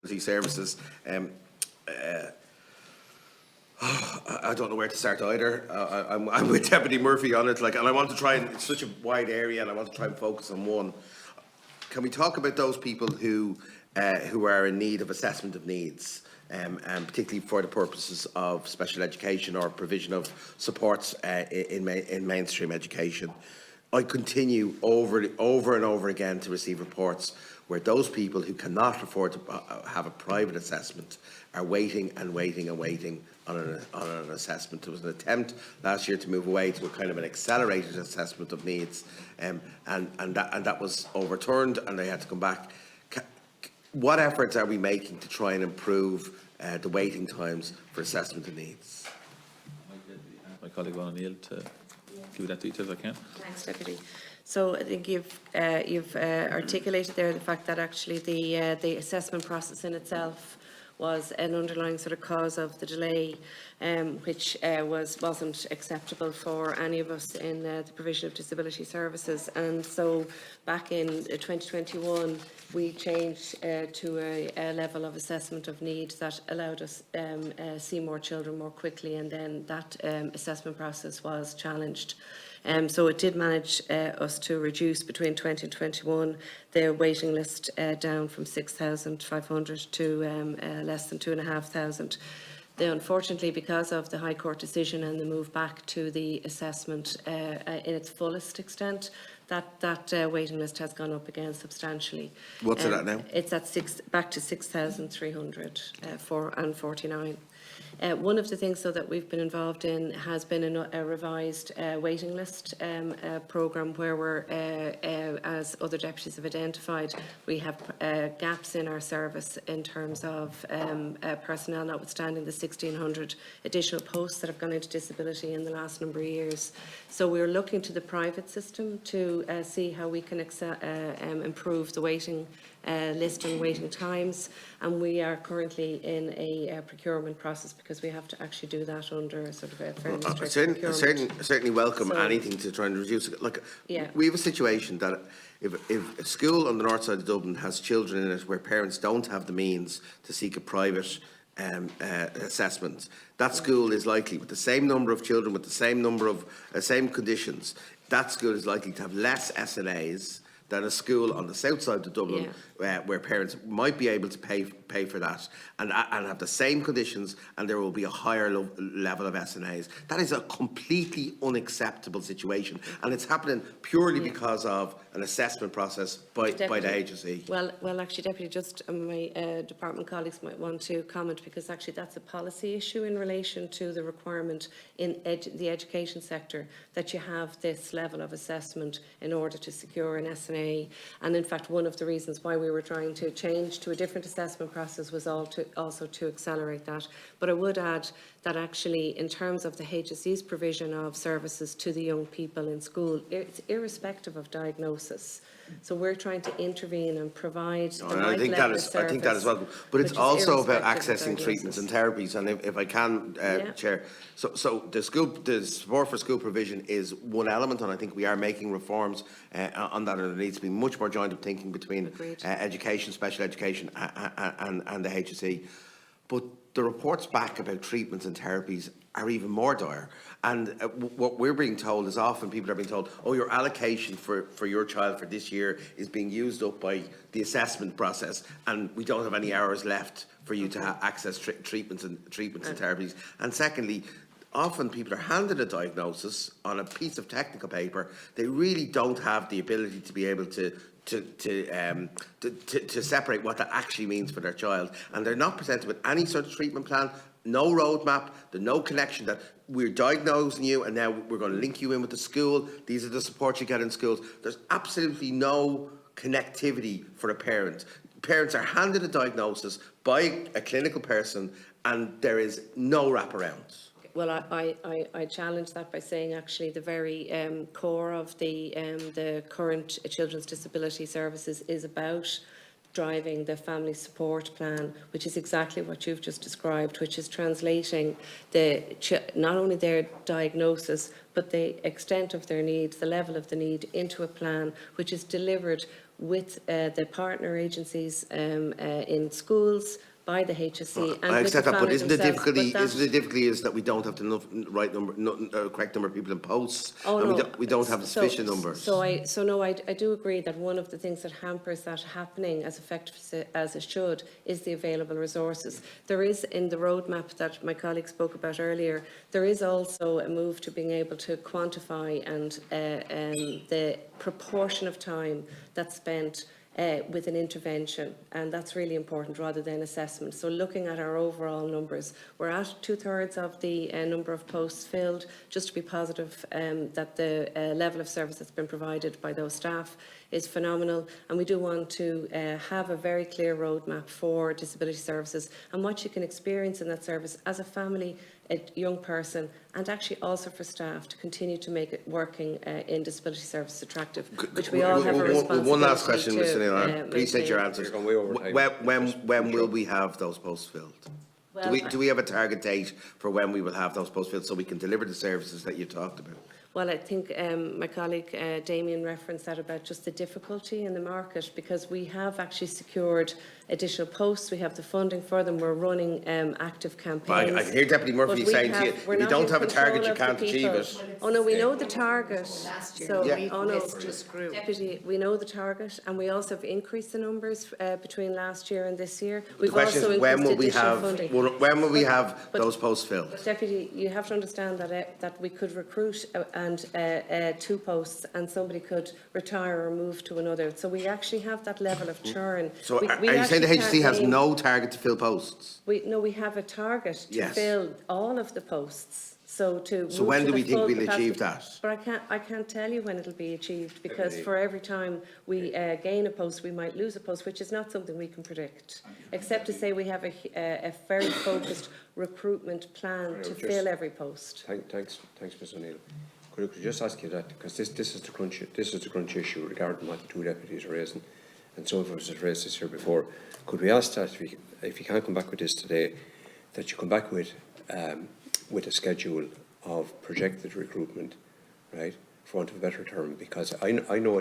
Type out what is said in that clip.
services. I don't know where to start either. I'm with Deputy Murphy on it, and I want to try and, it's such a wide area, and I want to try and focus on one. Can we talk about those people who are in need of assessment of needs, and particularly for the purposes of special education or provision of supports in mainstream education? I continue over and over again to receive reports where those people who cannot afford to have a private assessment are waiting and waiting and waiting on an assessment. There was an attempt last year to move away to a kind of an accelerated assessment of needs, and that was overturned, and they had to come back. What efforts are we making to try and improve the waiting times for assessment of needs? My colleague O'Neill to give you that details I can. Thanks, Deputy. So I think you've articulated there the fact that actually the assessment process in itself was an underlying sort of cause of the delay, which wasn't acceptable for any of us in the provision of disability services. And so back in 2021, we changed to a level of assessment of need that allowed us see more children more quickly, and then that assessment process was challenged. So it did manage us to reduce between 20 and 21 the waiting list down from 6,500 to less than 2,500. Unfortunately, because of the High Court decision and the move back to the assessment in its fullest extent, that waiting list has gone up again substantially. What's it at now? It's at back to 6,349. One of the things, though, that we've been involved in has been a revised waiting list programme where we're, as other deputies have identified, we have gaps in our service in terms of personnel, notwithstanding the 1,600 additional posts that have gone into disability in the last number of years. So we're looking to the private system to see how we can improve the waiting list and waiting times, and we are currently in a procurement process because we have to actually do that under sort of a fairly strict procurement. Certainly welcome anything to try and reduce it. Yeah. We have a situation that if a school on the north side of Dublin has children in it where parents don't have the means to seek a private assessment, that school is likely, with the same number of children, with the same number of same conditions, that school is likely to have less SNAs than a school on the south side of Dublin, where parents might be able to pay for that and have the same conditions, and there will be a higher level of SNAs. That is a completely unacceptable situation, and it's happening purely because of an assessment process by the HSE. Well, actually, Deputy, just my department colleagues might want to comment, because actually that's a policy issue in relation to the requirement in the education sector that you have this level of assessment in order to secure an SNA. And in fact, one of the reasons why we were trying to change to a different assessment process was also to accelerate that. But I would add that actually, in terms of the HSE's provision of services to the young people in school, it's irrespective of diagnosis. So we're trying to intervene and provide the right level of service. I think that is welcome. But it's also about accessing treatments and therapies. And if I can, Chair, so the support for school provision is one element, and I think we are making reforms on that, and there needs to be much more joined up thinking between education, special education, and the HSE. But the reports back about treatments and therapies are even more dire. And what we're being told is often people are being told, oh, your allocation for your child for this year is being used up by the assessment process, and we don't have any hours left for you to access treatments and therapies. And secondly, often people are handed a diagnosis on a piece of technical paper. They really don't have the ability to be able to separate what that actually means for their child, and they're not presented with any sort of treatment plan, no roadmap, there's no connection that we're diagnosing you and now we're going to link you in with the school. These are the supports you get in schools. There's absolutely no connectivity for a parent. Parents are handed a diagnosis by a clinical person, and there is no wraparound. Well, I challenge that by saying actually the very core of the current Children's Disability Services is about driving the family support plan, which is exactly what you've just described, which is translating not only their diagnosis but the extent of their needs, the level of the need, into a plan which is delivered with the partner agencies in schools, by the HSE and I with the accept that, but family isn't the themselves. difficulty, But isn't the difficulty is that we don't have the right number, correct number of people in posts, Oh, and no. we don't have the sufficient numbers. I do agree that one of the things that hampers that happening as effectively as it should is the available resources. There is, in the roadmap that my colleague spoke about earlier, there is also a move to being able to quantify and the proportion of time that's spent with an intervention, and that's really important rather than assessment. So looking at our overall numbers, we're at 2/3 of the number of posts filled, just to be positive that the level of service that's been provided by those staff is phenomenal, and we do want to have a very clear roadmap for disability services and what you can experience in that service as a family, a young person, and actually also for staff to continue to make it working in disability services attractive, which we all have a responsibility. One last question, to, Mr. Neal, I appreciate your maintain. answers. When will we have those posts filled? Do we have a target date for when we will have those posts filled so we can deliver the services that you talked about? Well, I think my colleague Damien referenced that about just the difficulty in the market, because we have actually secured additional posts, we have the funding for them, we're running active campaigns. I hear Deputy Murphy saying to you, if you don't have a target, you can't achieve it. Oh no, we know the target. So, oh no, grew. Deputy, we know the target, and we also have increased the numbers between last year and this year. The We've question also is, when will increased additional funding. when will we have But- those posts filled? Deputy, you have to understand that we could recruit and 2 posts, and somebody could retire or move to another. So we actually have that level of churn. So We are you saying the actually HSE has can't name- no target to fill posts? we have a target to Yes. fill all of the posts. So So when do we think we'll achieve that? But I can't tell you when it'll be achieved, because for every time we gain a post, we might lose a post, which is not something we can predict, except to say we have a very focused recruitment plan to fill every post. Thanks, Ms O'Neill. Could I just ask you that, because this is the crunch issue regarding what the 2 deputies are raising, and some of us have raised this here before. Could we ask that if you can't come back with this today, that you come back with a schedule of projected recruitment, right, for want of a better term, because I know